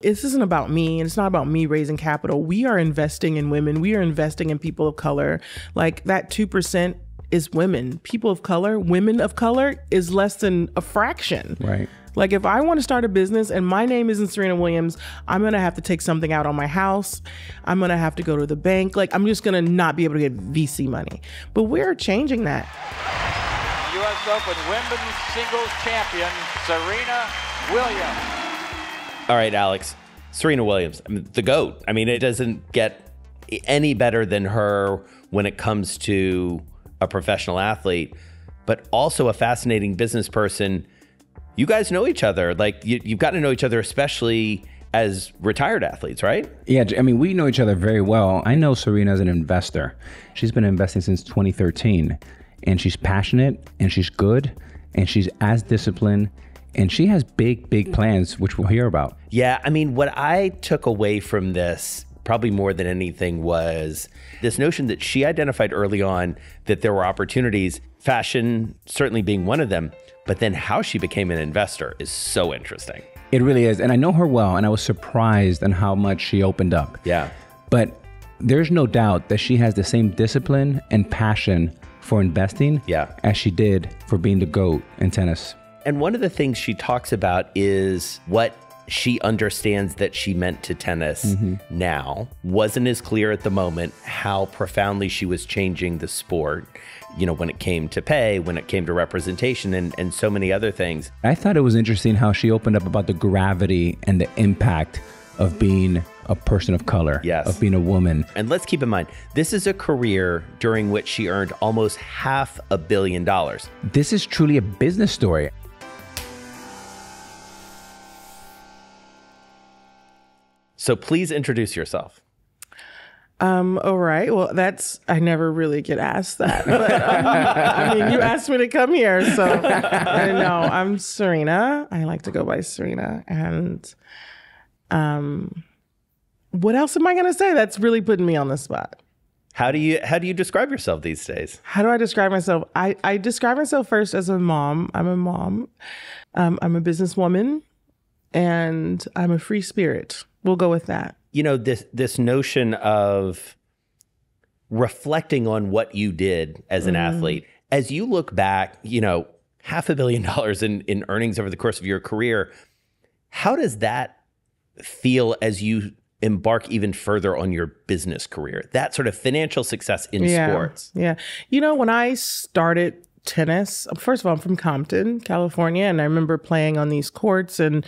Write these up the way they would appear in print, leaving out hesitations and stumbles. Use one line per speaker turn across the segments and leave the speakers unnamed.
This isn't about me, and it's not about me raising capital. We are investing in women. We are investing in people of color. Like that 2% is women. People of color, women of color is less than a fraction.
Right.
Like if I want to start a business and my name isn't Serena Williams, I'm going to have to take something out on my house. I'm going to have to go to the bank. Like I'm just going to not be able to get VC money. But we're changing that.
U.S. Open Women's Singles Champion, Serena Williams.
All right, Alex, Serena Williams, I mean, the GOAT. I mean, it doesn't get any better than her when it comes to a professional athlete, but also a fascinating business person. You guys know each other. Like you've got to know each other, especially as retired athletes, right?
Yeah, I mean, we know each other very well. I know Serena as an investor. She's been investing since 2013, and she's passionate, and she's good, and she's as disciplined. And she has big, big plans, which we'll hear about.
Yeah, I mean, what I took away from this, probably more than anything, was this notion that she identified early on that there were opportunities, fashion certainly being one of them, but then how she became an investor is so interesting.
It really is. And I know her well, and I was surprised on how much she opened up.
Yeah.
But there's no doubt that she has the same discipline and passion for investing as she did for being the GOAT in tennis.
And one of the things she talks about is what she understands that she meant to tennis now. Wasn't as clear at the moment how profoundly she was changing the sport, you know, when it came to pay, when it came to representation, and so many other things.
I thought it was interesting how she opened up about the gravity and the impact of being a person of color, of being a woman.
And let's keep in mind, this is a career during which she earned almost $500 million.
This is truly a business story.
So please introduce yourself.
All right. Well, I never really get asked that. But, I mean, you asked me to come here. So no, I'm Serena. I like to go by Serena. And what else am I going to say? That's really putting me on the spot.
How do you describe yourself these days?
How do I describe myself? I describe myself first as a mom. I'm a mom. I'm a businesswoman. And I'm a free spirit. We'll go with that.
You know, this notion of reflecting on what you did as an athlete, as you look back, you know, $500 million in earnings over the course of your career, how does that feel as you embark even further on your business career? That sort of financial success in sports.
Yeah. You know, when I started tennis, first of all, I'm from Compton, California, and I remember playing on these courts, and,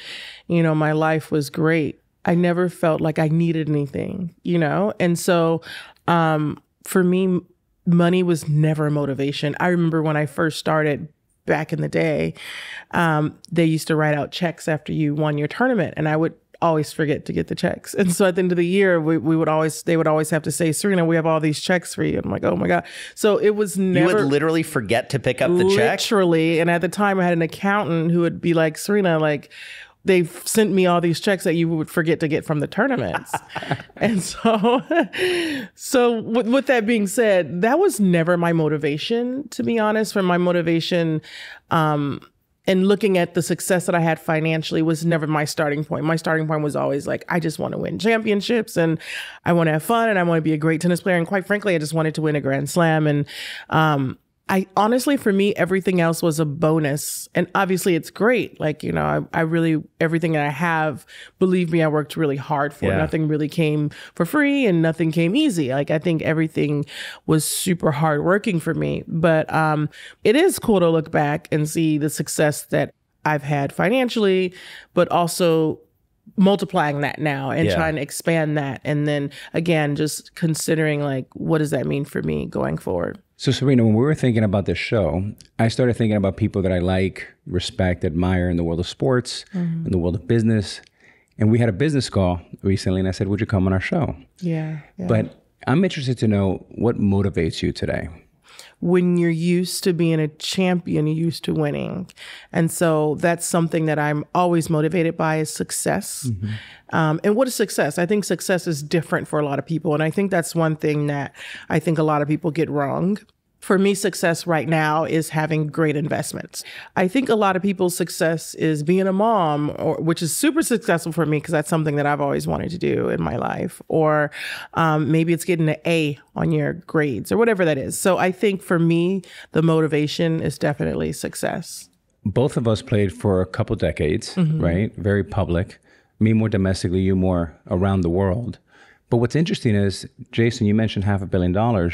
you know, my life was great. I never felt like I needed anything, you know? And so for me, money was never a motivation. I remember when I first started back in the day, they used to write out checks after you won your tournament, and I would always forget to get the checks. And so at the end of the year, they would always have to say, Serena, we have all these checks for you. And I'm like, oh my God. So it was never.
You would literally forget to pick up the check?
Literally. And at the time I had an accountant who would be like, Serena, like, they've sent me all these checks that you would forget to get from the tournaments. And so with that being said, that was never my motivation, to be honest. For my motivation, and looking at the success that I had financially was never my starting point. My starting point was always like, I just want to win championships, and I want to have fun, and I want to be a great tennis player. And quite frankly, I just wanted to win a Grand Slam. And I honestly, for me, everything else was a bonus. And obviously it's great. Like, you know, I really, everything that I have, believe me, I worked really hard for. Nothing really came for free, and nothing came easy. Like, I think everything was super hard working for me. But it is cool to look back and see the success that I've had financially, but also multiplying that now and trying to expand that. And then again, just considering like, what does that mean for me going forward?
So Serena, when we were thinking about this show, I started thinking about people that I like, respect, admire in the world of sports, in the world of business. And we had a business call recently, and I said, would you come on our show?
Yeah.
But I'm interested to know what motivates you today.
When you're used to being a champion, you're used to winning. And so that's something that I'm always motivated by, is success. And what is success? I think success is different for a lot of people. And I think that's one thing that I think a lot of people get wrong. For me, success right now is having great investments. I think a lot of people's success is being a mom, which is super successful for me because that's something that I've always wanted to do in my life. Or maybe it's getting an A on your grades or whatever that is. So I think for me, the motivation is definitely success.
Both of us played for a couple decades, right? Very public. Me more domestically, you more around the world. But what's interesting is, Jason, you mentioned $500 million.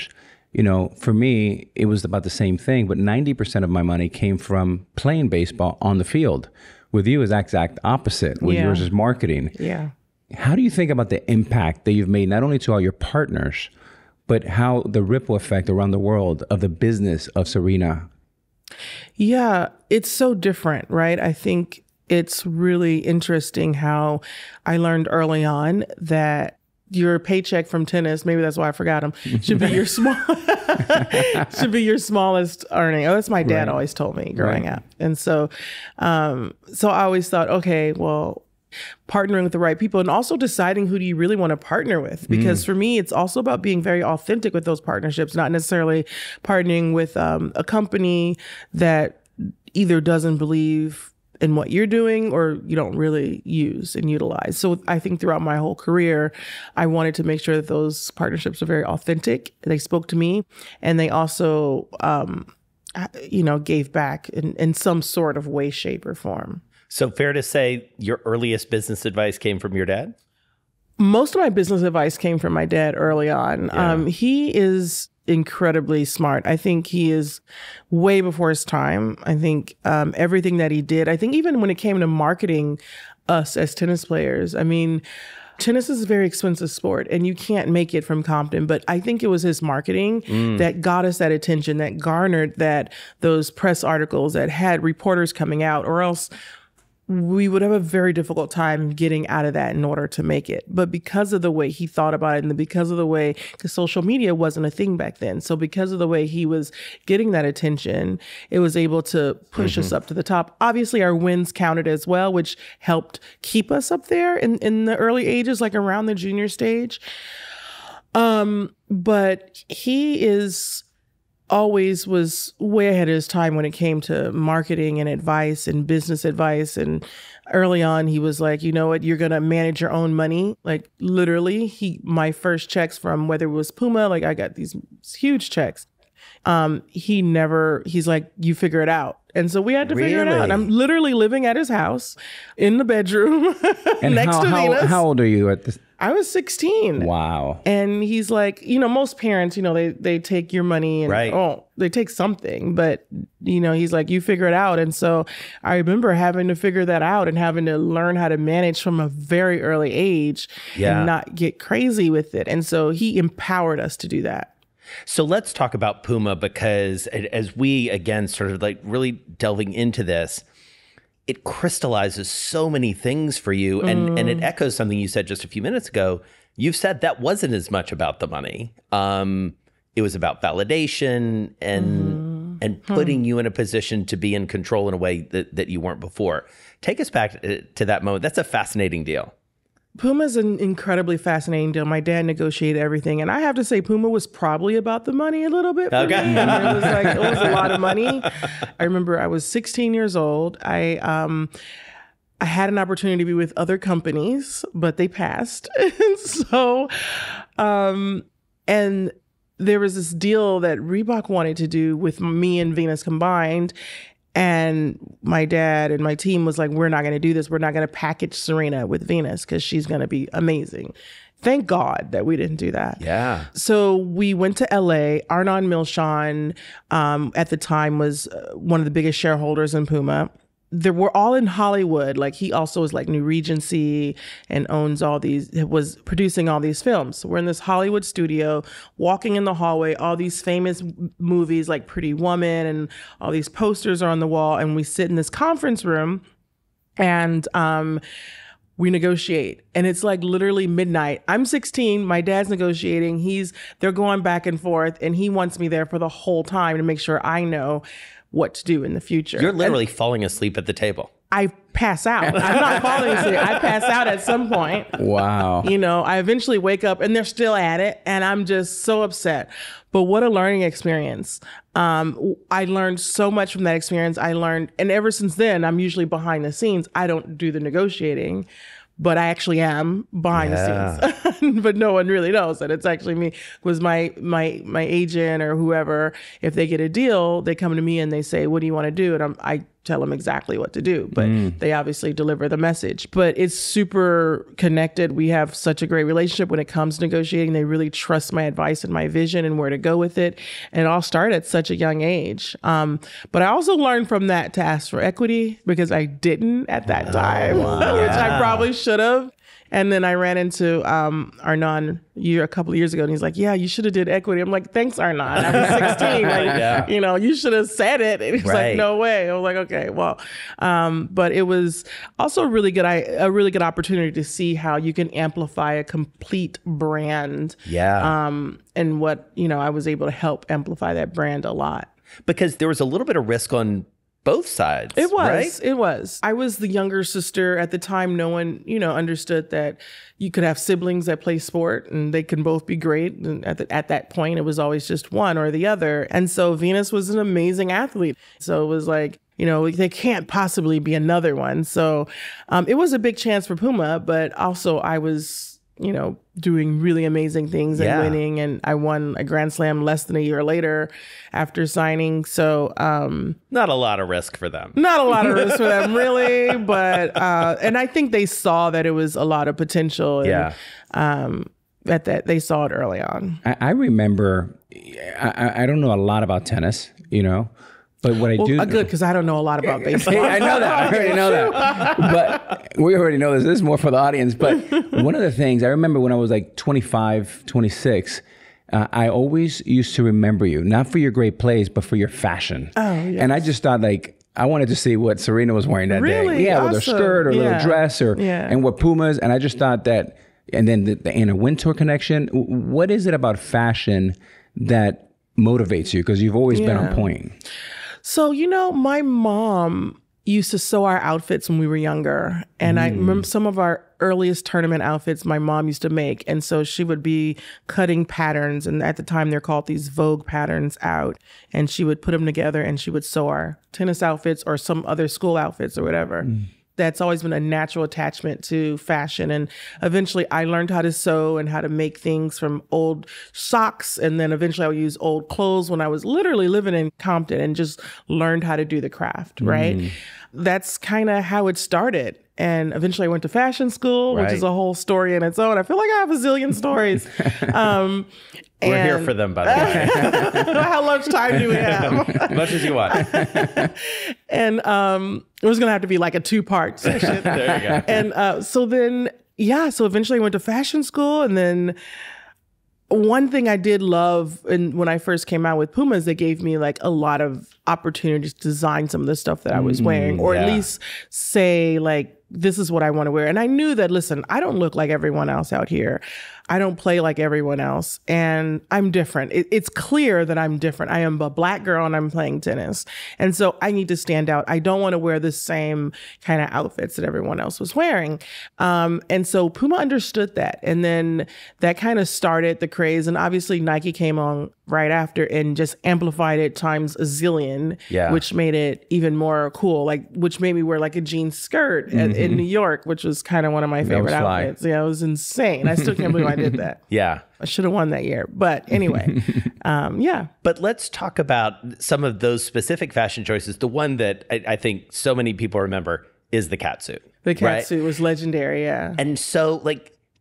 You know, for me, it was about the same thing, but 90% of my money came from playing baseball on the field. With you, is exact opposite. With yours is marketing.
Yeah.
How do you think about the impact that you've made, not only to all your partners, but how the ripple effect around the world of the business of Serena?
Yeah, it's so different, right? I think it's really interesting how I learned early on that your paycheck from tennis, maybe that's why I forgot them, should be your should be your smallest earning. Oh, that's my dad always told me growing up. And so I always thought, okay, well, partnering with the right people and also deciding who do you really want to partner with. Because for me, it's also about being very authentic with those partnerships, not necessarily partnering with a company that either doesn't believe in what you're doing or you don't really use and utilize. So I think throughout my whole career, I wanted to make sure that those partnerships are very authentic. They spoke to me and they also, gave back in some sort of way, shape, or form.
So fair to say your earliest business advice came from your dad?
Most of my business advice came from my dad early on.
Yeah.
He is incredibly smart. I think he is way before his time. I think everything that he did, I think even when it came to marketing us as tennis players, I mean, tennis is a very expensive sport and you can't make it from Compton, but I think it was his marketing that got us that attention, that garnered those press articles that had reporters coming out, or else we would have a very difficult time getting out of that in order to make it. But because of the way he thought about it and because of the way, because social media wasn't a thing back then. So because of the way he was getting that attention, it was able to push us up to the top. Obviously, our wins counted as well, which helped keep us up there in the early ages, like around the junior stage. But he always was way ahead of his time when it came to marketing and advice and business advice. And early on, he was like, you know what, you're going to manage your own money. Like literally, my first checks from whether it was Puma, like I got these huge checks. He's like, you figure it out. And so we had to figure it out. I'm literally living at his house in the bedroom
And
next to Venus.
How old are you at this?
I was 16.
Wow.
And he's like, most parents, they take your money and they take something, but he's like, you figure it out. And so I remember having to figure that out and having to learn how to manage from a very early age and not get crazy with it. And so he empowered us to do that.
So let's talk about Puma, because as we, again, sort of like really delving into this, it crystallizes so many things for you. And it echoes something you said just a few minutes ago. You've said that wasn't as much about the money. It was about validation and putting you in a position to be in control in a way that you weren't before. Take us back to that moment. That's a fascinating deal.
Puma is an incredibly fascinating deal. My dad negotiated everything. And I have to say, Puma was probably about the money a little bit for me. It was a lot of money. I remember I was 16 years old. I had an opportunity to be with other companies, but they passed. And there was this deal that Reebok wanted to do with me and Venus combined. And my dad and my team was like, we're not going to do this. We're not going to package Serena with Venus because she's going to be amazing. Thank God that we didn't do that.
Yeah.
So we went to LA. Arnon Milchan at the time was one of the biggest shareholders in Puma. We're all in Hollywood. Like he also is like New Regency and was producing all these films. So we're in this Hollywood studio, walking in the hallway, all these famous movies like Pretty Woman and all these posters are on the wall. And we sit in this conference room and we negotiate. And it's like literally midnight. I'm 16, my dad's negotiating. They're going back and forth and he wants me there for the whole time to make sure I know what to do in the future.
You're literally falling asleep at the table.
I pass out. I'm not falling asleep. I pass out at some point.
Wow.
You know, I eventually wake up and they're still at it. And I'm just so upset. But what a learning experience. I learned so much from that experience. And ever since then, I'm usually behind the scenes. I don't do the negotiating, but I actually am behind the scenes. But no one really knows that it's actually me. Because my agent or whoever, if they get a deal, they come to me and they say, what do you want to do? And I tell them exactly what to do, but they obviously deliver the message. But it's super connected. We have such a great relationship when it comes to negotiating. They really trust my advice and my vision and where to go with it. And it all started at such a young age. But I also learned from that to ask for equity because I didn't at that time, which I probably should have. And then I ran into Arnon a couple of years ago, and he's like, "Yeah, you should have did equity." I'm like, "Thanks, Arnon. I was 16. Like, you know, you should have said it." And he's like, "No way." I was like, "Okay, well," but it was also a really good opportunity to see how you can amplify a complete brand. And what I was able to help amplify that brand a lot
because there was a little bit of risk on both sides.
It was.
Right?
It was. I was the younger sister at the time. No one, understood that you could have siblings that play sport and they can both be great. And at that point, it was always just one or the other. And so Venus was an amazing athlete. So it was like, there can't possibly be another one. So it was a big chance for Puma, but also I was, doing really amazing things and winning. And I won a Grand Slam less than a year later after signing. So
not a lot of risk for them.
Not a lot of risk for them, really. But and I think they saw that it was a lot of potential. And, that they saw it early on.
I remember, I don't know a lot about tennis, But what I do...
Good, because I don't know a lot about baseball.
I know that. I already know that. But we already know this. This is more for the audience. But one of the things, I remember when I was like 25, 26, I always used to remember you, not for your great plays, but for your fashion. Oh, yes. And I just thought I wanted to see what Serena was wearing that day. Yeah, awesome. With her skirt or a little dress and what Pumas. And I just thought that, and then the Anna Wintour connection. What is it about fashion that motivates you? Because you've always been on point.
So, my mom used to sew our outfits when we were younger. And I remember some of our earliest tournament outfits my mom used to make. And so she would be cutting patterns. And at the time, they're called these Vogue patterns out. And she would put them together and she would sew our tennis outfits or some other school outfits or whatever. That's always been a natural attachment to fashion. And eventually I learned how to sew and how to make things from old socks. And then eventually I would use old clothes when I was literally living in Compton and just learned how to do the craft, right? That's kind of how it started. And eventually I went to fashion school, which is a wole story in its own. I feel like I have a zillion stories.
We're here for them, by the way.
How much time do we have?
As much as you want.
And it was going to have to be like a 2-part session.
There you go.
And so eventually I went to fashion school. And then one thing I did love when I first came out with Puma is they gave me like a lot of opportunities to design some of the stuff that I was wearing, or at least say like, this is what I want to wear. And I knew that, listen, I don't look like everyone else out here. I don't play like everyone else. And I'm different. It's clear that I'm different. I am a Black girl and I'm playing tennis. And so I need to stand out. I don't want to wear the same kind of outfits that everyone else was wearing. And so Puma understood that. And then that kind of started the craze. And obviously Nike came on right after and just amplified it times a zillion, which made it even more cool, which made me wear like a jean skirt in New York, which was kind of one of my favorite outfits. Yeah, it was insane. I still can't believe I did that.
Yeah.
I should have won that year. But anyway,
But let's talk about some of those specific fashion choices. The one that I think so many people remember is the catsuit.
The catsuit was legendary, yeah.
And so,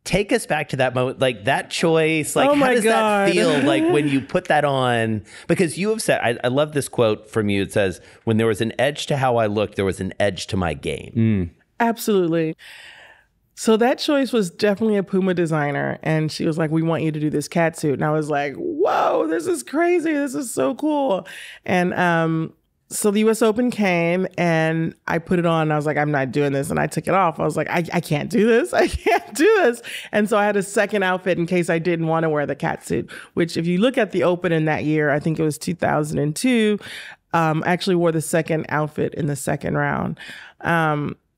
take us back to that moment, that choice. How does that feel when you put that on? Because you have said, I love this quote from you. It says, when there was an edge to how I looked, there was an edge to my game.
Absolutely. So that choice was definitely a Puma designer. And she was like, we want you to do this catsuit. And I was like, whoa, this is crazy. This is so cool. And so the US Open came and I put it on and I was like, I'm not doing this. And I took it off. I was like, I can't do this. I can't do this. And so I had a second outfit in case I didn't want to wear the catsuit, which if you look at the Open in that year, I think it was 2002, I actually wore the second outfit in the second round.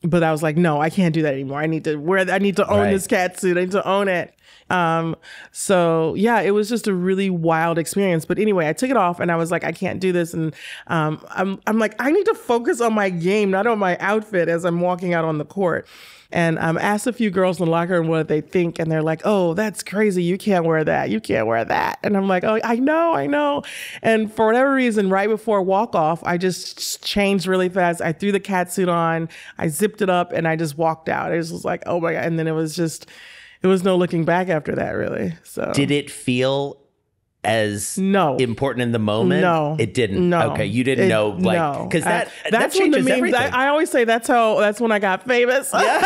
But I was like, no, I can't do that anymore. I need to own this catsuit. I need to own it. So yeah, it was just a really wild experience. But anyway, I took it off and I was like, I can't do this. And I'm like, I need to focus on my game, not on my outfit as I'm walking out on the court. And asked a few girls in the locker room what they think. And they're like, oh, that's crazy. You can't wear that. You can't wear that. And I'm like, oh, I know. And for whatever reason, right before walk off, I just changed really fast. I threw the catsuit on, I zipped it up, and I just walked out. It was just like, oh my God. And then it was no looking back after that, really. So
did it feel as
no
important in the moment?
No,
it didn't.
No,
okay, you didn't know, like, because that changes everything.
I always say that's when I got famous. Yeah.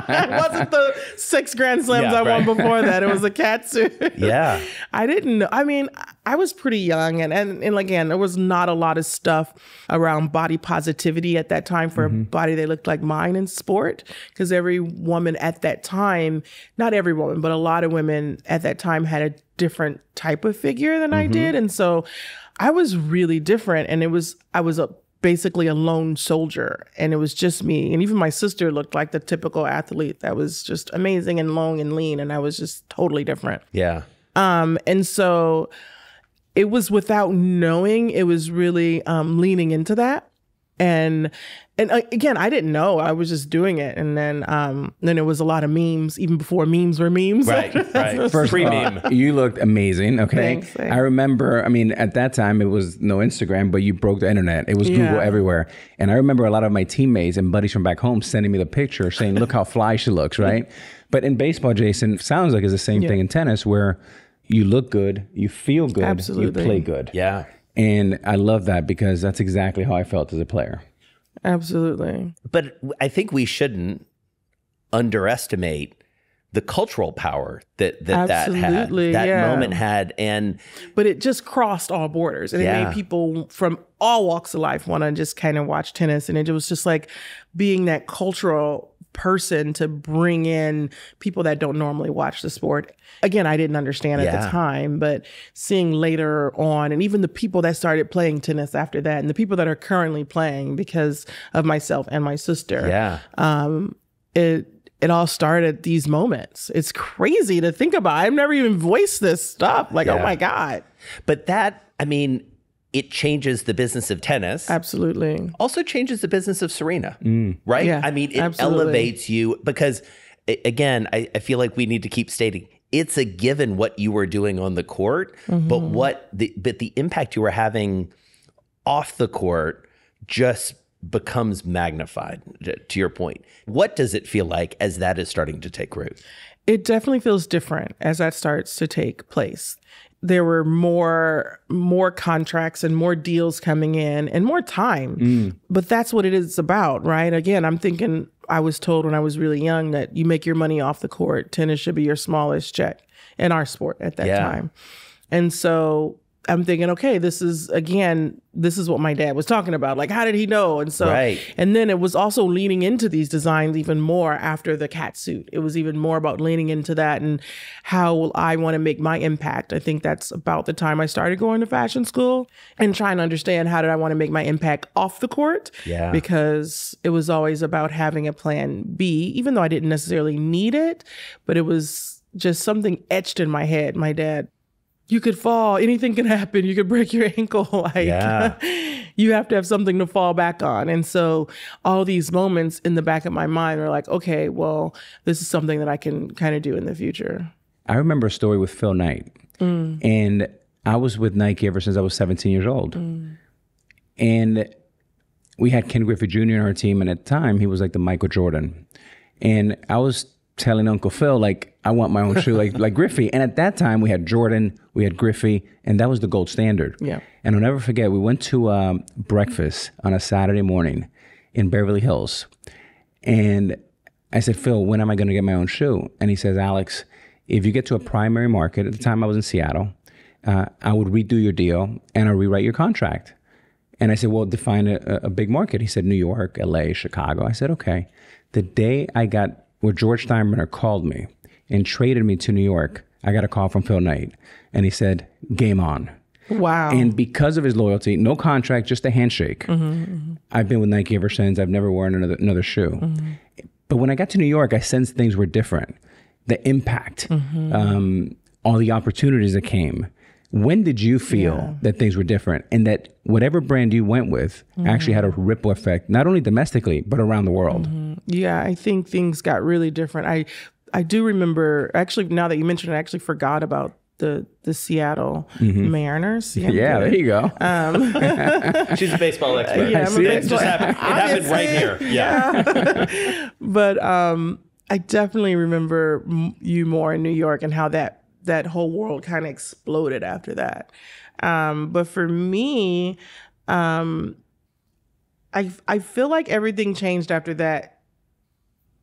It wasn't the 6 Grand Slams I won before that. It was a catsuit.
Yeah,
I didn't know. I mean, I was pretty young, and again, there was not a lot of stuff around body positivity at that time for a body that looked like mine in sport, because every woman at that time, not every woman, but a lot of women at that time had a different type of figure than I did. And so I was really different. And I was basically a lone soldier, and it was just me. And even my sister looked like the typical athlete that was just amazing and long and lean. And I was just totally different.
Yeah.
And so it was, without knowing, it was really leaning into that. And again, I didn't know. I was just doing it. And then it was a lot of memes, even before memes were memes.
Right.
First of all, you looked amazing. Okay.
Thanks.
I remember, at that time, it was no Instagram, but you broke the internet. It was Google everywhere. And I remember a lot of my teammates and buddies from back home sending me the picture saying, look how fly she looks, right? But in baseball, Jason, sounds like it's the same thing in tennis, where you look good, you feel good,
Absolutely.
you play good.
Yeah.
And I love that, because that's exactly how I felt as a player.
Absolutely.
But I think we shouldn't underestimate the cultural power that moment had. But
it just crossed all borders, and it made people from all walks of life want to just kind of watch tennis. And it was just like being that cultural person to bring in people that don't normally watch the sport. Again, I didn't understand at the time, but seeing later on, and even the people that started playing tennis after that, and the people that are currently playing because of myself and my sister, it all started these moments. It's crazy to think about. I've never even voiced this stuff. Like, oh my God.
But it changes the business of tennis.
Absolutely.
Also changes the business of Serena, right?
Yeah,
it elevates you, because, again, I feel like we need to keep stating, it's a given what you were doing on the court, but the impact you were having off the court just becomes magnified, to your point. What does it feel like as that is starting to take root?
It definitely feels different as that starts to take place. There were more contracts and more deals coming in and more time. But that's what it is about, right? Again, I'm thinking, I was told when I was really young that you make your money off the court. Tennis should be your smallest check in our sport at that time. And so I'm thinking, okay, this is what my dad was talking about. Like, how did he know? And so, and then it was also leaning into these designs even more after the catsuit. It was even more about leaning into that and how will I want to make my impact. I think that's about the time I started going to fashion school and trying to understand how did I want to make my impact off the court. Yeah. Because it was always about having a plan B, even though I didn't necessarily need it, but it was just something etched in my head. My dad, you could fall, anything can happen. You could break your ankle. You have to have something to fall back on. And so all these moments in the back of my mind are like, okay, well, this is something that I can kind of do in the future.
I remember a story with Phil Knight. And I was with Nike ever since I was 17 years old. And we had Ken Griffey Jr. on our team. And at the time, he was like the Michael Jordan. And I was telling Uncle Phil, like, I want my own shoe like Griffey. And at that time, we had Jordan, we had Griffey, and that was the gold standard. Yeah. And I'll never forget, we went to breakfast on a Saturday morning in Beverly Hills. And I said, Phil, when am I going to get my own shoe? And he says, Alex, if you get to a primary market, at the time I was in Seattle, I would redo your deal and I'll rewrite your contract. And I said, well, define a big market. He said, New York, LA, Chicago. I said, okay. The day where George Steinbrenner called me and traded me to New York, I got a call from Phil Knight. And he said, game on.
Wow.
And because of his loyalty, no contract, just a handshake. I've been with Nike ever since. I've never worn another shoe. But when I got to New York, I sensed things were different. The impact, all the opportunities that came. When did you feel that things were different and that whatever brand you went with actually had a ripple effect, not only domestically, but around the world?
Yeah, I think things got really different. I do remember, actually, now that you mentioned it, I actually forgot about the Seattle Mariners. See,
yeah, there you go.
She's a baseball expert.
Yeah,
it just happened. It happened right here. Yeah.
But I definitely remember you more in New York and how that whole world kind of exploded after that. But for me, I feel like everything changed after that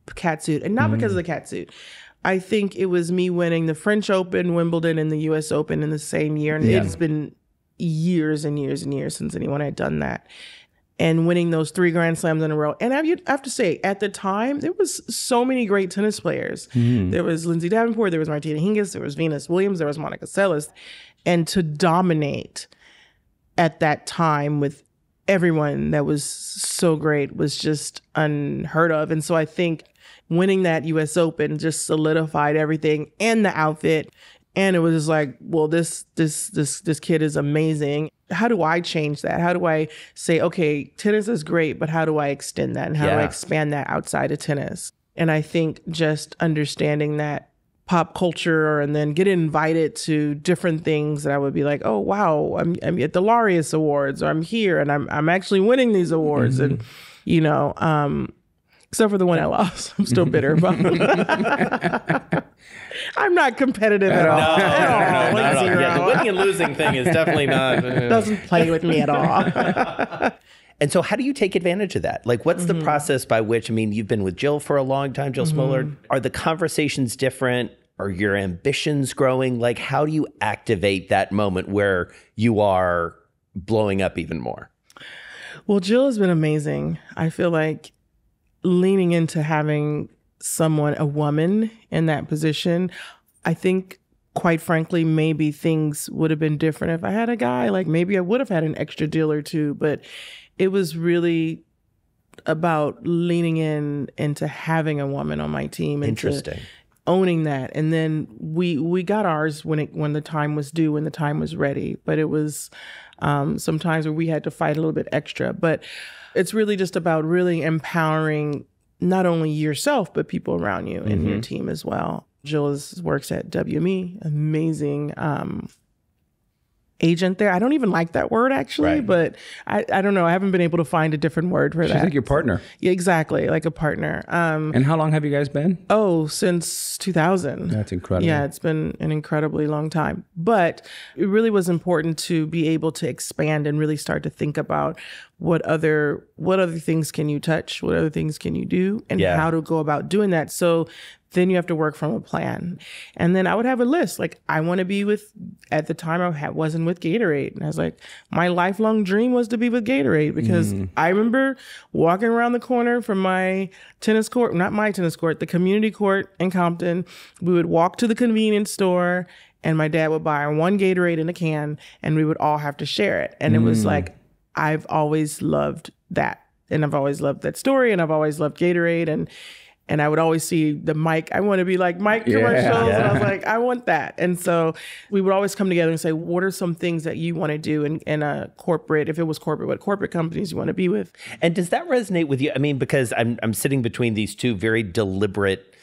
catsuit, and not because of the catsuit. I think it was me winning the French Open, Wimbledon, and the U.S. Open in the same year. And it's been years and years and years since anyone had done that. And winning those 3 Grand Slams in a row. And I have to say, at the time, there was so many great tennis players. There was Lindsay Davenport, there was Martina Hingis, there was Venus Williams, there was Monica Seles. And to dominate at that time with everyone that was so great was just unheard of. And so I think winning that U.S. Open just solidified everything and the outfit. And it was just like, well, this kid is amazing. How do I change that? How do I say, okay, tennis is great, but how do I extend that? And how do I expand that outside of tennis? And I think just understanding that pop culture and then getting invited to different things that I would be like, oh, wow, I'm at the Laureus Awards, or I'm here and I'm actually winning these awards. And, you know, except for the one I lost. I'm still bitter about it. I'm not competitive at all.
No, not at all. Yeah, the winning and losing thing is definitely not.
Doesn't play with me at all.
And so how do you take advantage of that? Like, what's the process by which, I mean, you've been with Jill for a long time, Jill Smollard. Are the conversations different? Are your ambitions growing? Like, how do you activate that moment where you are blowing up even more?
Well, Jill has been amazing. I feel like leaning into having someone, a woman in that position, I think, quite frankly, maybe things would have been different if I had a guy. Like, maybe I would have had an extra deal or two, but it was really about leaning into having a woman on my team and
Interesting.
Owning that. And then we got ours when the time was due, when the time was ready. But it was some times where we had to fight a little bit extra. But it's really just about really empowering not only yourself, but people around you and your team as well. Jill works at WME, amazing agent there. I don't even like that word actually, but I don't know. I haven't been able to find a different word for that.
She's like your partner.
Yeah, exactly. Like a partner.
And how long have you guys been?
Oh, since 2000.
That's incredible.
Yeah, it's been an incredibly long time. But it really was important to be able to expand and really start to think about what other things can you touch? What other things can you do? And how to go about doing that. So then you have to work from a plan. And then I would have a list. Like, I want to be with, at the time I wasn't with Gatorade. And I was like, my lifelong dream was to be with Gatorade, because I remember walking around the corner from my tennis court, not my tennis court, the community court in Compton. We would walk to the convenience store and my dad would buy 1 Gatorade in a can and we would all have to share it. And it was like, I've always loved that. And I've always loved that story. And I've always loved Gatorade. And I would always see the Mike, I want to be like Mike commercials. And I was like, I want that. And so we would always come together and say, what are some things that you want to do in a corporate, if it was corporate, what corporate companies you want to be with?
And does that resonate with you? I mean, because I'm sitting between these two very deliberate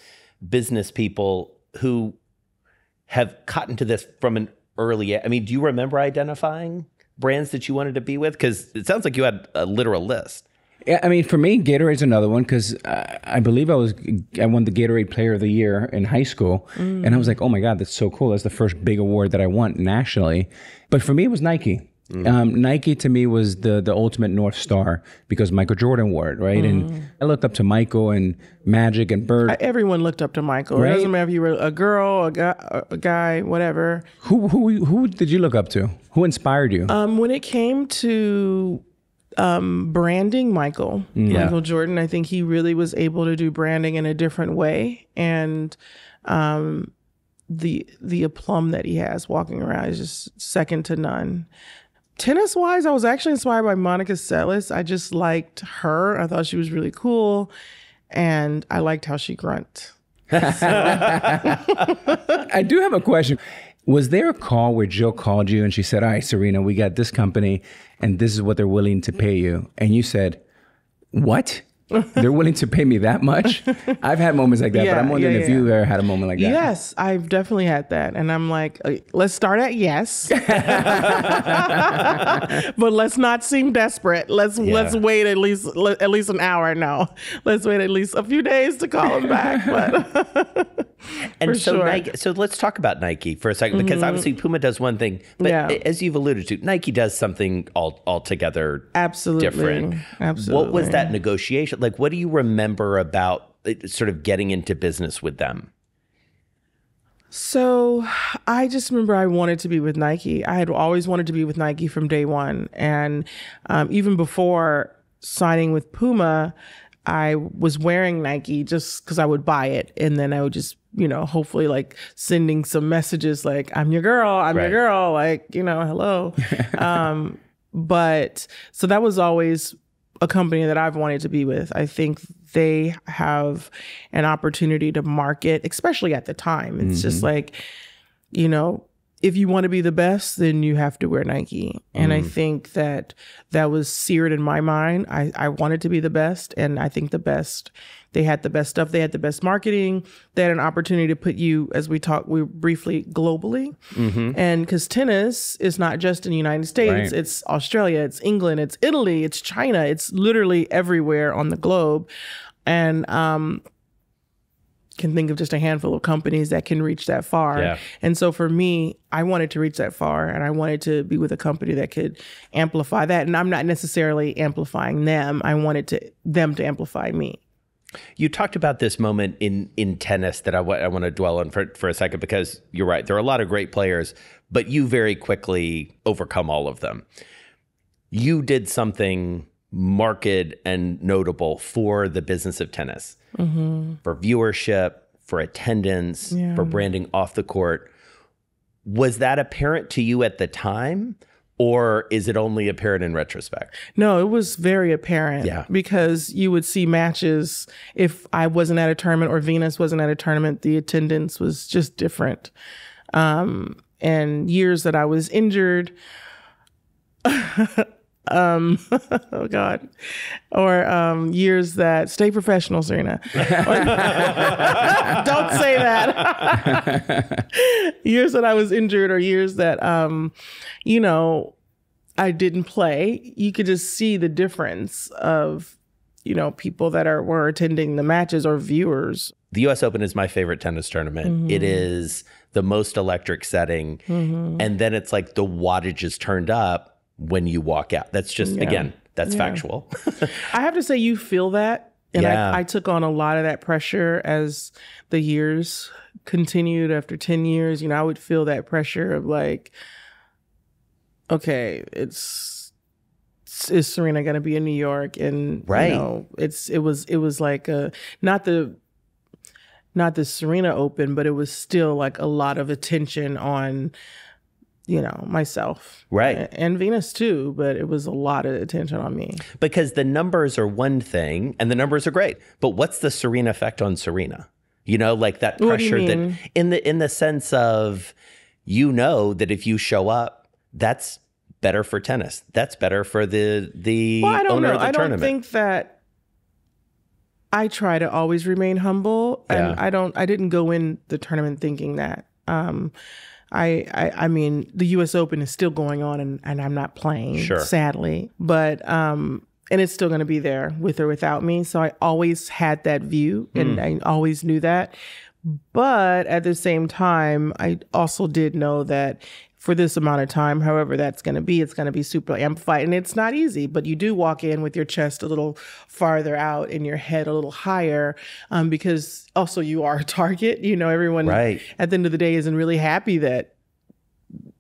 business people who have gotten to this from an early, I mean, do you remember identifying brands that you wanted to be with? Because it sounds like you had a literal list.
Yeah, I mean, for me, Gatorade's another one, because I believe I won the Gatorade Player of the Year in high school, and I was like, oh my God, that's so cool. That's the first big award that I won nationally. But for me, it was Nike. Nike to me was the ultimate North Star, because Michael Jordan wore it, right? And I looked up to Michael and Magic and Bird.
Everyone looked up to Michael. Right? It doesn't matter if you were a girl, a guy, whatever.
Who did you look up to? Who inspired you?
When it came to branding, Michael Jordan, I think he really was able to do branding in a different way. And the aplomb that he has walking around is just second to none. Tennis wise, I was actually inspired by Monica Seles. I just liked her. I thought she was really cool, and I liked how she grunt.
I do have a question. Was there a call where Jill called you and she said, all right, Serena, we got this company and this is what they're willing to pay you? And you said, what? They're willing to pay me that much? I've had moments like that, but I'm wondering if you ever had a moment like that.
Yes, I've definitely had that. And I'm like, let's start at yes. But let's not seem desperate. Let's wait at least an hour. No, let's wait at least a few days to call them back. But
and so Nike, so let's talk about Nike for a second, because obviously Puma does one thing, but as you've alluded to, Nike does something altogether different.
Absolutely.
What was that negotiation? Like, what do you remember about sort of getting into business with them?
So I just remember I wanted to be with Nike. I had always wanted to be with Nike from day one. And even before signing with Puma, I was wearing Nike just because I would buy it. And then I would just, hopefully like sending some messages like, I'm your girl, your girl, like, hello. But so that was always a company that I've wanted to be with. I think they have an opportunity to market, especially at the time. It's just like, if you want to be the best, then you have to wear Nike. And I think that was seared in my mind. I wanted to be the best. And I think they had the best stuff. They had the best marketing. They had an opportunity to put you, as we briefly globally. And because tennis is not just in the United States, it's Australia, it's England, it's Italy, it's China. It's literally everywhere on the globe. And can think of just a handful of companies that can reach that far. Yeah. And so for me, I wanted to reach that far, and I wanted to be with a company that could amplify that. And I'm not necessarily amplifying them. I wanted them to amplify me.
You talked about this moment in tennis that I want to dwell on for a second, because you're right. There are a lot of great players, but you very quickly overcome all of them. You did something marked and notable for the business of tennis, for viewership, for attendance, for branding off the court. Was that apparent to you at the time, or is it only apparent in retrospect?
No, it was very apparent. Because you would see matches. If I wasn't at a tournament or Venus wasn't at a tournament, the attendance was just different. And years that I was injured, oh God, or years that stay professional, Serena. Don't say that. Years that I was injured, or years that I didn't play. You could just see the difference of people that were attending the matches or viewers.
The U.S. Open is my favorite tennis tournament. It is the most electric setting, and then it's like the wattage is turned up when you walk out. That's just, again, that's factual.
I have to say, you feel that. And I took on a lot of that pressure as the years continued. After 10 years, I would feel that pressure of like, okay, is Serena going to be in New York? And it was like not the Serena Open, but it was still like a lot of attention on myself. And Venus too, but it was a lot of attention on me.
Because the numbers are one thing, and the numbers are great, but what's the Serena effect on Serena? Like that pressure that in the sense of, that if you show up, that's better for tennis. That's better for the owner of the tournament. I don't think that.
I try to always remain humble, and I didn't go in the tournament thinking that. I mean, the U.S. Open is still going on, and I'm not playing, sadly. But and it's still going to be there with or without me. So I always had that view, and I always knew that. But at the same time, I also did know that for this amount of time, however that's going to be, it's going to be super amplified. And it's not easy, but you do walk in with your chest a little farther out and your head a little higher, because also you are a target. Everyone at the end of the day isn't really happy that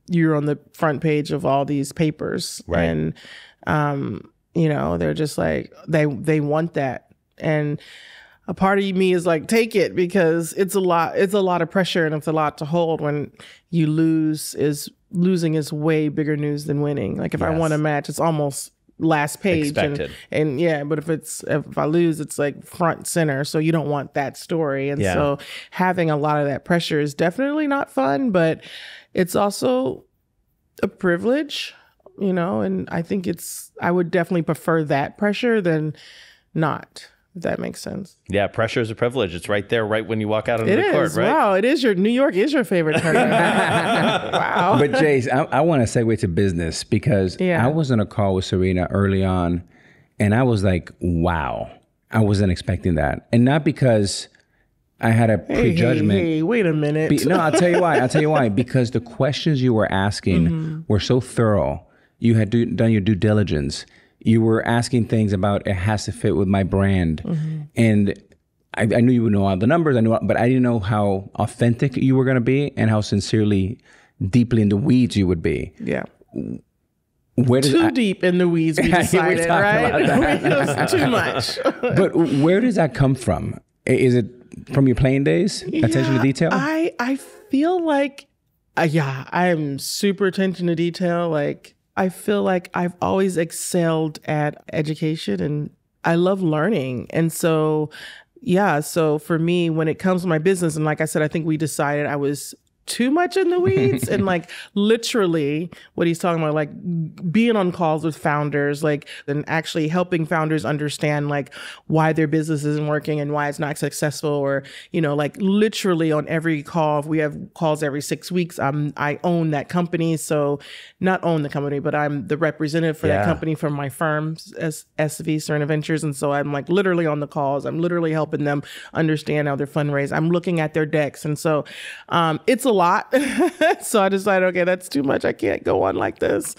you're on the front page of all these papers. And, they're just like, they want that. And a part of me is like, take it, because it's a lot of pressure and it's a lot to hold when you losing is way bigger news than winning. Like if I won a match, it's almost last page.
Expected.
And yeah, but if I lose, it's like front center. So you don't want that story. And so having a lot of that pressure is definitely not fun, but it's also a privilege, you know, and I think I would definitely prefer that pressure than not. If that makes sense.
Yeah, pressure is a privilege. It's right there, right when you walk out onto the court, right?
Wow, New York is your favorite tournament. Wow.
But Jace, I want to segue to business because I was on a call with Serena early on, and I was like, wow, I wasn't expecting that. And not because I had a prejudgment.
Hey, wait a minute.
No, I'll tell you why. Because the questions you were asking were so thorough. You had done your due diligence. You were asking things about it has to fit with my brand. And I knew you would know all the numbers, but I didn't know how authentic you were going to be and how sincerely, deeply in the weeds you would be.
Yeah. Deep in the weeds, we decided, right? It was too much.
But where does that come from? Is it from your playing days? Attention to detail?
I feel like, I am super attention to detail. Like, I feel like I've always excelled at education and I love learning. And so, so for me, when it comes to my business, and like I said, I think we decided I was too much in the weeds and like literally what he's talking about, like being on calls with founders, like, and actually helping founders understand like why their business isn't working and why it's not successful, or, you know, like literally on every call, if we have calls every 6 weeks, I own that company. So not own the company, but I'm the representative for that company from my firm, SV, Serena Ventures. And so I'm like literally on the calls. I'm literally helping them understand how they're fundraising. I'm looking at their decks. And so it's a lot. So I decided, okay, that's too much. I can't go on like this.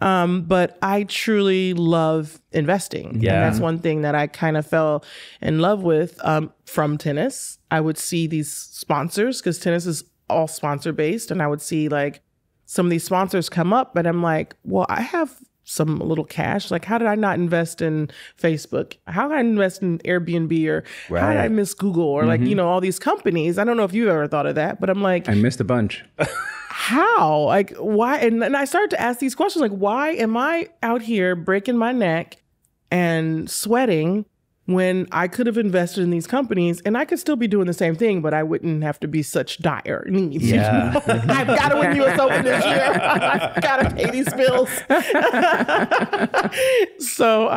But I truly love investing. Yeah. And that's one thing that I kind of fell in love with from tennis. I would see these sponsors, because tennis is all sponsor based. And I would see like some of these sponsors come up, but I'm like, well, I have some little cash. Like, how did I not invest in Facebook? How did I invest in Airbnb? Or how did I miss Google? Or like, you know, all these companies. I don't know if you've ever thought of that, but I'm like,
I missed a bunch.
How? Like, why? And I started to ask these questions, like, why am I out here breaking my neck and sweating when I could have invested in these companies and I could still be doing the same thing, but I wouldn't have to be such dire needs.
Yeah.
You know? I've got to win US Open this year. I've got to pay these bills. So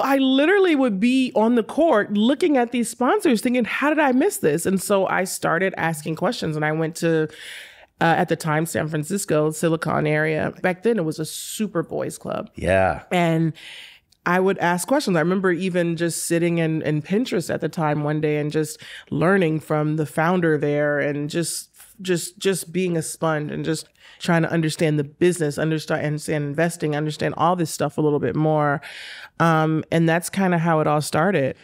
I literally would be on the court looking at these sponsors thinking, how did I miss this? And so I started asking questions, and I went to, at the time, San Francisco, Silicon area. Back then it was a super boys club.
Yeah.
And I would ask questions. I remember even just sitting in Pinterest at the time one day and just learning from the founder there, and just being a sponge and just trying to understand the business, understand investing, understand all this stuff a little bit more. And that's kind of how it all started.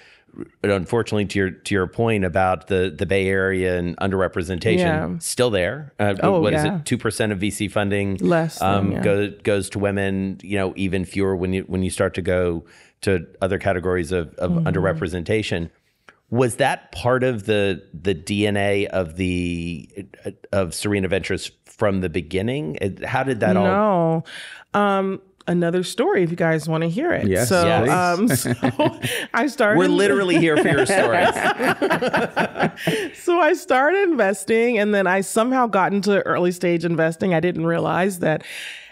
But unfortunately, to your point about the Bay Area and underrepresentation, still there. What is it? 2% of VC funding
less
goes to women. You know, even fewer when you start to go to other categories of underrepresentation. Was that part of the DNA of Serena Ventures from the beginning? How did that all?
No. Another story if you guys want to hear it.
Yes.
So,
Yes.
So I started.
We're literally here for your stories.
So I started investing, and then I somehow got into early stage investing. I didn't realize that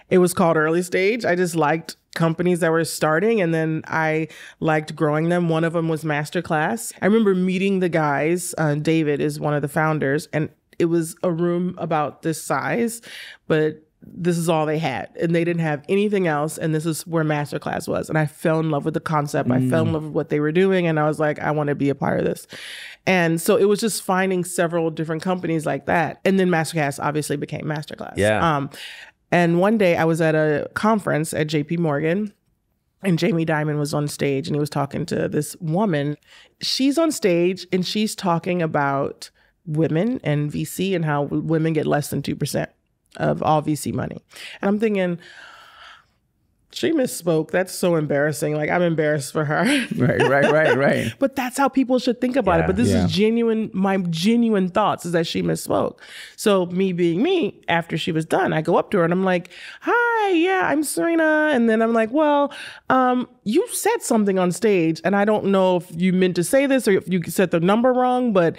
it was called early stage. I just liked companies that were starting, and then I liked growing them. One of them was Masterclass. I remember meeting the guys. David is one of the founders, and it was a room about this size, but this is all they had, and they didn't have anything else. And this is where Masterclass was. And I fell in love with the concept. I fell in love with what they were doing. And I was like, I want to be a part of this. And so it was just finding several different companies like that. And then Masterclass obviously became Masterclass.
Yeah.
And one day I was at a conference at JP Morgan, and Jamie Dimon was on stage, and he was talking to this woman. She's on stage and she's talking about women and VC and how women get less than 2% of all VC money. And I'm thinking, she misspoke. That's so embarrassing. Like, I'm embarrassed for her.
Right.
But that's how people should think about it. But this is genuine. My genuine thoughts is that she misspoke. So me being me, after she was done, I go up to her and I'm like, hi, yeah, I'm Serena. And then I'm like, well, you said something on stage and I don't know if you meant to say this or if you said the number wrong, but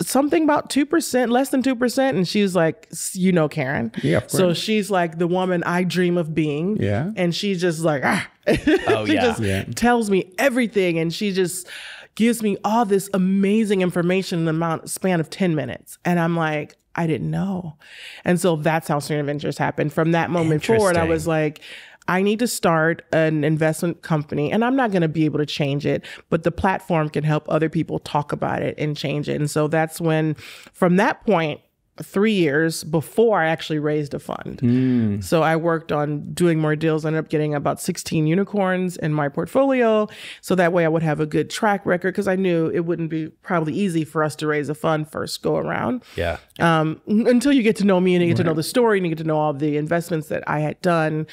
something about 2%, less than 2%. And she's like, you know, Karen.
Yeah, of course.
So she's like the woman I dream of being.
Yeah.
And she's just like,
she
just tells me everything. And she just gives me all this amazing information in the span of 10 minutes. And I'm like, I didn't know. And so that's how Serena Ventures happened. From that moment forward, I was like, I need to start an investment company, and I'm not going to be able to change it, but the platform can help other people talk about it and change it. And so that's when, from that point, 3 years before I actually raised a fund. So I worked on doing more deals, ended up getting about 16 unicorns in my portfolio. So that way I would have a good track record, because I knew it wouldn't be probably easy for us to raise a fund first go around.
Yeah.
Until you get to know me and you get to know the story and you get to know all the investments that I had done.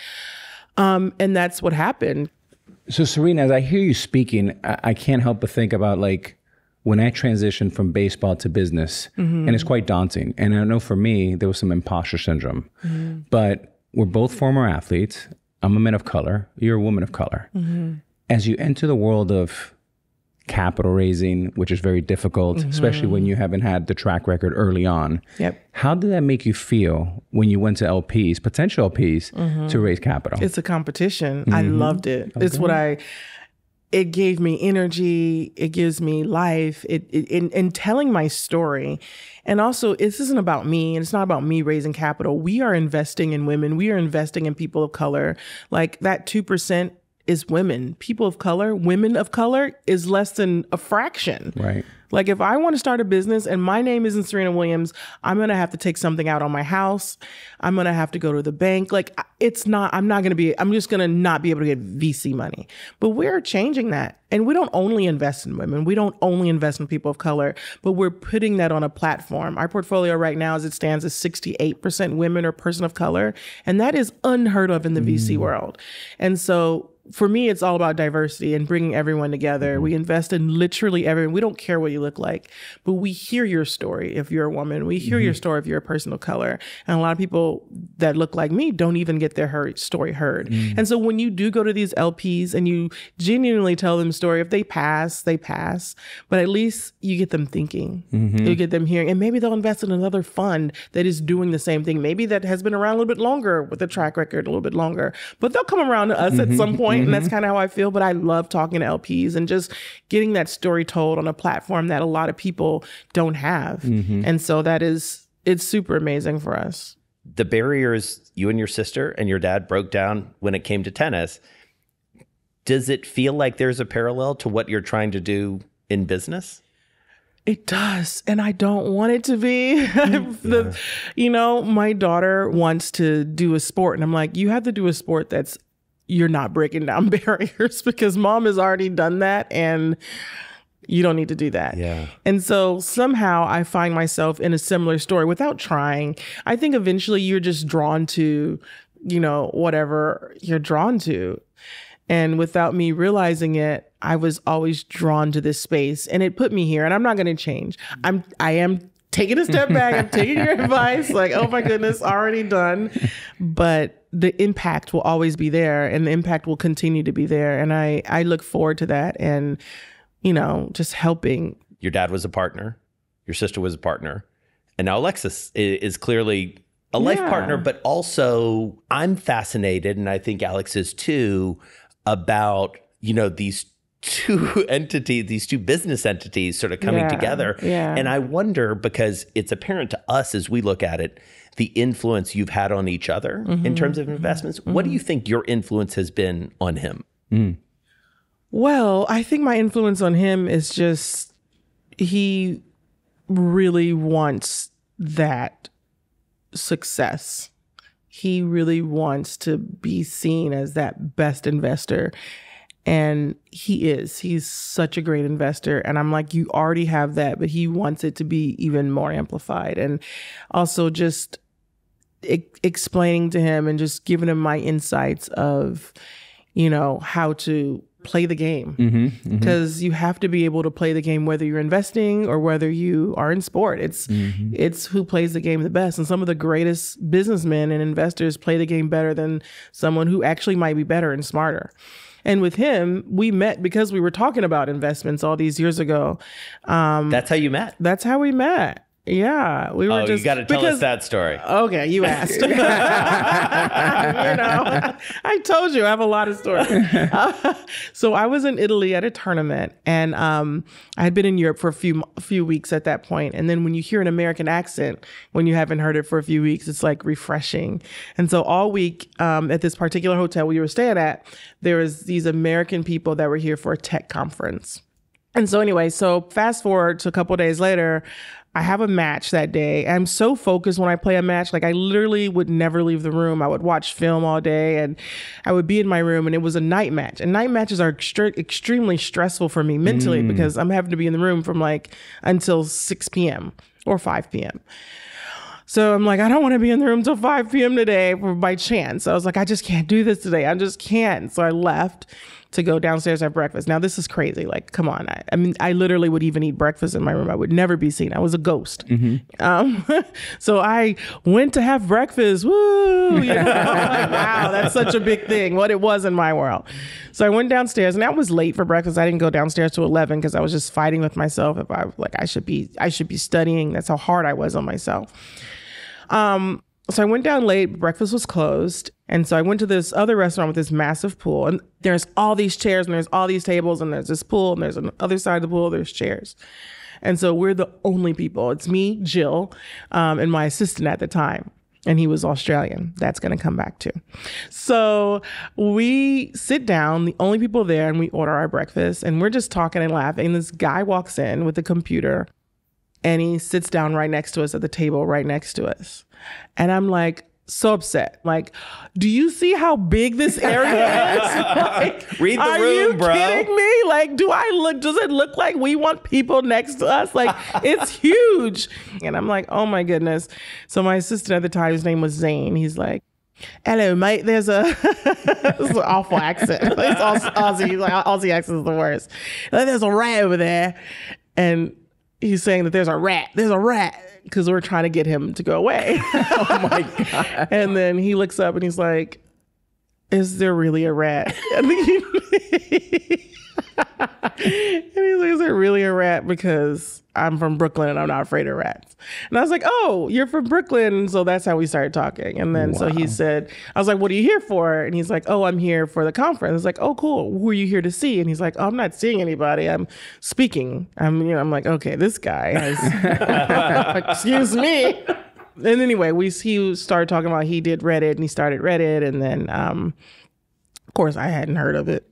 And that's what happened.
So Serena, as I hear you speaking, I can't help but think about like when I transitioned from baseball to business, and it's quite daunting. And I know for me, there was some imposter syndrome, but we're both former athletes. I'm a man of color. You're a woman of color. As you enter the world of capital raising, which is very difficult, especially when you haven't had the track record early on. How did that make you feel when you went to LPs, potential LPs, to raise capital?
It's a competition. I loved it. Okay. It's what it gave me energy. It gives me life. In telling my story. And also, this isn't about me, and it's not about me raising capital. We are investing in women. We are investing in people of color. Like that 2% is women. People of color, women of color is less than a fraction.
Right.
Like if I want to start a business and my name isn't Serena Williams, I'm going to have to take something out on my house. I'm going to have to go to the bank. Like I'm just going to not be able to get VC money. But we're changing that. And we don't only invest in women. We don't only invest in people of color, but we're putting that on a platform. Our portfolio right now, as it stands, is 68% women or person of color. And that is unheard of in the VC world. And so for me, it's all about diversity and bringing everyone together. We invest in literally everyone. We don't care what you look like, but we hear your story if you're a woman. We hear your story if you're a person of color. And a lot of people that look like me don't even get their story heard. And so when you do go to these LPs and you genuinely tell them story, if they pass, they pass. But at least you get them thinking. You get them hearing. And maybe they'll invest in another fund that is doing the same thing. Maybe that has been around a little bit longer with a track record, a little bit longer. But they'll come around to us at some point. And that's kind of how I feel. But I love talking to LPs and just getting that story told on a platform that a lot of people don't have. And so it's super amazing for us.
The barriers you and your sister and your dad broke down when it came to tennis, does it feel like there's a parallel to what you're trying to do in business?
It does. And I don't want it to be. My daughter wants to do a sport. And I'm like, you have to do a sport you're not breaking down barriers, because mom has already done that and you don't need to do that.
Yeah.
And so somehow I find myself in a similar story without trying. I think eventually you're just drawn to, whatever you're drawn to. And without me realizing it, I was always drawn to this space, and it put me here, and I'm not going to change. I am taking a step back. I'm taking your advice. Like, oh my goodness, already done. But the impact will always be there, and the impact will continue to be there. And I look forward to that, and, just helping.
Your dad was a partner. Your sister was a partner. And now Alexis is clearly a life partner, but also I'm fascinated, and I think Alex is too, about, these two entities, these two business entities sort of coming together.
Yeah.
And I wonder, because it's apparent to us as we look at it, the influence you've had on each other in terms of investments. What do you think your influence has been on him?
Well, I think my influence on him is just, he really wants that success. He really wants to be seen as that best investor. And he's such a great investor. And I'm like, you already have that, but he wants it to be even more amplified. And also just explaining to him and just giving him my insights of, how to play the game, because you have to be able to play the game whether you're investing or whether you are in sport. It's who plays the game the best, and some of the greatest businessmen and investors play the game better than someone who actually might be better and smarter. And with him, we met because we were talking about investments all these years ago.
That's how you met.
That's how we met. Yeah, we were just.
You got to tell us that story.
Okay, you asked. I told you I have a lot of stories. So I was in Italy at a tournament, and I had been in Europe for a few weeks at that point. And then when you hear an American accent, when you haven't heard it for a few weeks, it's like refreshing. And so all week at this particular hotel we were staying at, there was these American people that were here for a tech conference. And so anyway, fast forward to a couple of days later, I have a match that day. I'm so focused when I play a match. Like I literally would never leave the room. I would watch film all day and I would be in my room, and it was a night match. And night matches are extremely stressful for me mentally because I'm having to be in the room from until 6 p.m. or 5 p.m. So I'm like, I don't want to be in the room till 5 p.m. today by chance. I was like, I just can't do this today. I just can't. So I left to go downstairs have breakfast. Now, this is crazy. Like, come on. I mean, I literally would even eat breakfast in my room. I would never be seen. I was a ghost. So I went to have breakfast. Woo! I'm like, wow, that's such a big thing. What it was in my world. So I went downstairs, and I was late for breakfast. I didn't go downstairs till 11 because I was just fighting with myself. If I should be studying. That's how hard I was on myself. So I went down late, breakfast was closed. And so I went to this other restaurant with this massive pool, and there's all these chairs and there's all these tables and there's this pool and there's on the other side of the pool, there's chairs. And so we're the only people. It's me, Jill, and my assistant at the time. And he was Australian. That's going to come back too. So we sit down, the only people there, and we order our breakfast, and we're just talking and laughing. And this guy walks in with a computer, and he sits down right next to us at the table right next to us. And I'm like, so upset. Like, do you see how big this area is? Like,
read the room,
are you
bro.
kidding me? Like, does it look like we want people next to us? Like, it's huge. And I'm like, oh my goodness. So my assistant at the time, his name was Zane. He's like, hello, mate. There's an awful accent. It's Aussie. Like, Aussie accent is the worst. There's a rat over there. And he's saying that there's a rat, because we're trying to get him to go away.
Oh my God.
And then he looks up and he's like, is there really a rat? And he's like, is there really a rat? Because I'm from Brooklyn and I'm not afraid of rats. And I was like, oh, you're from Brooklyn. So that's how we started talking. And then so he said, I was like, what are you here for? And he's like, oh, I'm here for the conference. I was like, oh, cool. Who are you here to see? And he's like, oh, I'm not seeing anybody. I'm speaking. I'm like, okay, this guy has, excuse me. And anyway, he started talking about he did Reddit, and he started Reddit. And then, of course, I hadn't heard of it.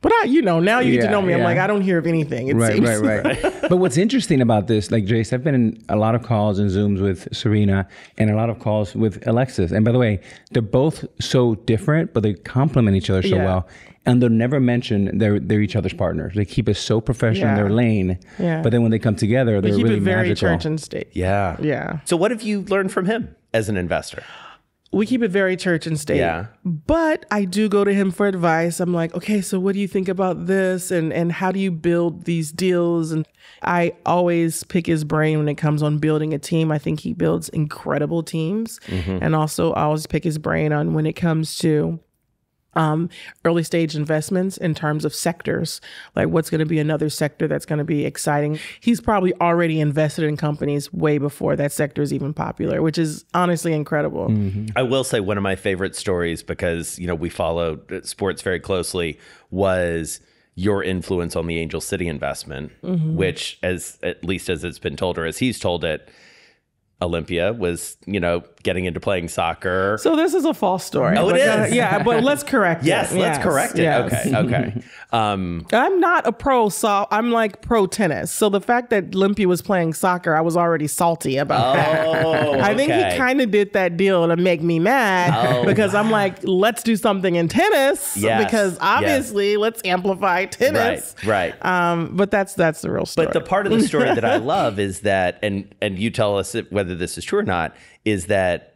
But now you get to know me. I'm like, I don't hear of anything. It seems.
Right. But what's interesting about this, like Jace, I've been in a lot of calls and Zooms with Serena and a lot of calls with Alexis. And by the way, they're both so different, but they complement each other so well. And they'll never mention they're each other's partners. They keep it so professional in their lane. Yeah. But then when they come together, they're really very
magical. Church and state.
Yeah.
Yeah.
So what have you learned from him as an investor?
We keep it very church and state.
Yeah.
But I do go to him for advice. I'm like, okay, so what do you think about this? And how do you build these deals? And I always pick his brain when it comes on building a team. I think he builds incredible teams. And also I always pick his brain on when it comes to early stage investments in terms of sectors, like what's going to be another sector that's going to be exciting. He's probably already invested in companies way before that sector is even popular, which is honestly incredible.
I will say one of my favorite stories, because we follow sports very closely, was your influence on the Angel City investment, which, at least as it's been told, or as he's told it, Olympia was, getting into playing soccer.
So this is a false story.
Oh, it is?
Yeah, but let's correct it.
Yes, let's correct it.
Yes.
Okay.
I'm not a pro, I'm like pro tennis. So the fact that Olympia was playing soccer, I was already salty about that. I think he kind of did that deal to make me mad because I'm like, let's do something in tennis because obviously let's amplify tennis.
Right.
But that's the real story.
But the part of the story that I love is that, and you tell us whether this is true or not, is that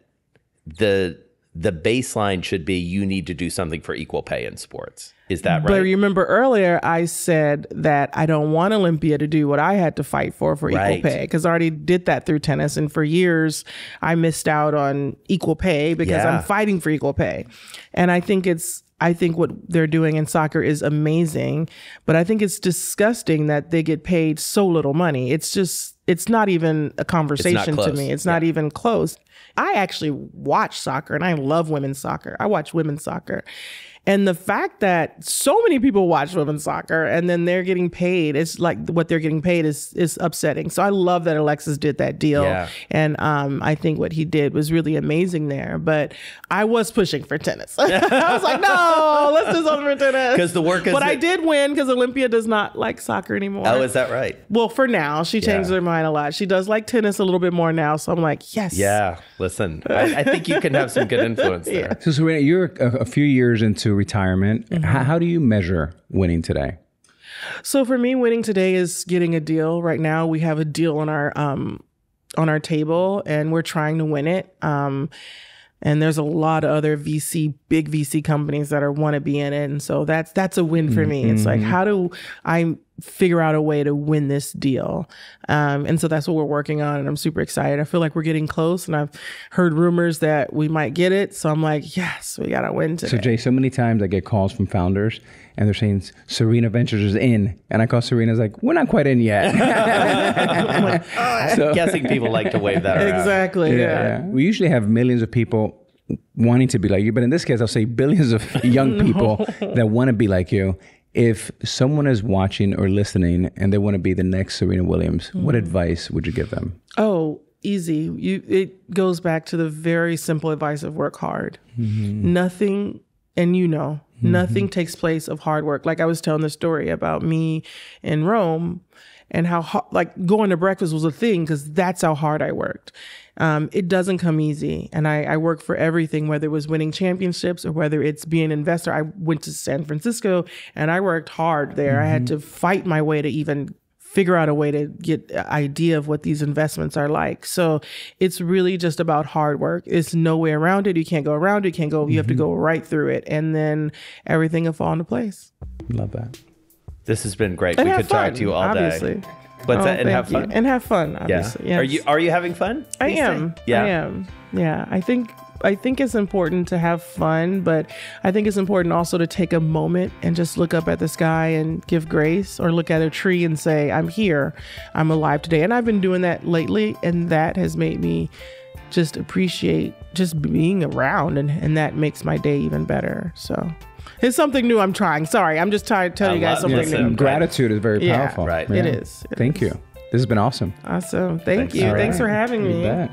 the baseline should be you need to do something for equal pay in sports. Is that right?
But remember earlier, I said that I don't want Olympia to do what I had to fight for equal pay, because I already did that through tennis. And for years, I missed out on equal pay because I'm fighting for equal pay. And I think what they're doing in soccer is amazing, but I think it's disgusting that they get paid so little money. It's not even a conversation to me. It's not even close. I actually watch soccer and I love women's soccer. I watch women's soccer. And the fact that so many people watch women's soccer and then they're getting paid, it's like what they're getting paid is upsetting. So I love that Alexis did that deal. Yeah. And I think what he did was really amazing there. But I was pushing for tennis. I was like, no, let's do something for tennis.
Because the work is...
But I did win because Olympia does not like soccer anymore.
Oh, is that right?
Well, for now. She changed her mind a lot. She does like tennis a little bit more now. So I'm like, yes.
Yeah, listen, I think you can have some good influence there.
So Serena, you're a few years into retirement. How do you measure winning today?
So for me, winning today is getting a deal. Right now, we have a deal on our table, and we're trying to win it. And there's a lot of other big VC companies that want to be in it, and so that's a win for me. It's like, how do I figure out a way to win this deal? And so that's what we're working on, and I'm super excited. I feel like we're getting close, and I've heard rumors that we might get it. So I'm like, yes, we got to win today.
So Jay, so many times I get calls from founders and they're saying Serena Ventures is in, and I call Serena's like, we're not quite in yet.
I'm guessing people like to wave that around.
Exactly. Yeah.
We usually have millions of people wanting to be like you, but in this case, I'll say billions of young people that want to be like you. If someone is watching or listening and they want to be the next Serena Williams, what advice would you give them?
Oh, easy. It goes back to the very simple advice of work hard. Nothing, and nothing takes place of hard work. Like I was telling the story about me in Rome and how like going to breakfast was a thing because that's how hard I worked. It doesn't come easy. And I work for everything, whether it was winning championships or whether it's being an investor. I went to San Francisco and I worked hard there. I had to fight my way to even figure out a way to get an idea of what these investments are like. So it's really just about hard work. It's no way around it. You can't go around it. You can't go, you have to go right through it. And then everything will fall into place.
Love that.
This has been great. We could talk to you all
obviously.
Day. What's that? And have fun.
And have fun, obviously.
Yeah.
Yes.
Are you having fun?
I am.
Yeah.
I am. Yeah. I think it's important to have fun, but I think it's important also to take a moment and just look up at the sky and give grace, or look at a tree and say, I'm here, I'm alive today. And I've been doing that lately, and that has made me just appreciate just being around, and that makes my day even better. So it's something new I'm trying. Sorry, I'm just trying to tell you guys something new.
Gratitude is very powerful.
Right.
It is.
Thank you. This has been awesome.
Awesome. Thank you.
Right.
Thanks for having me.
You bet.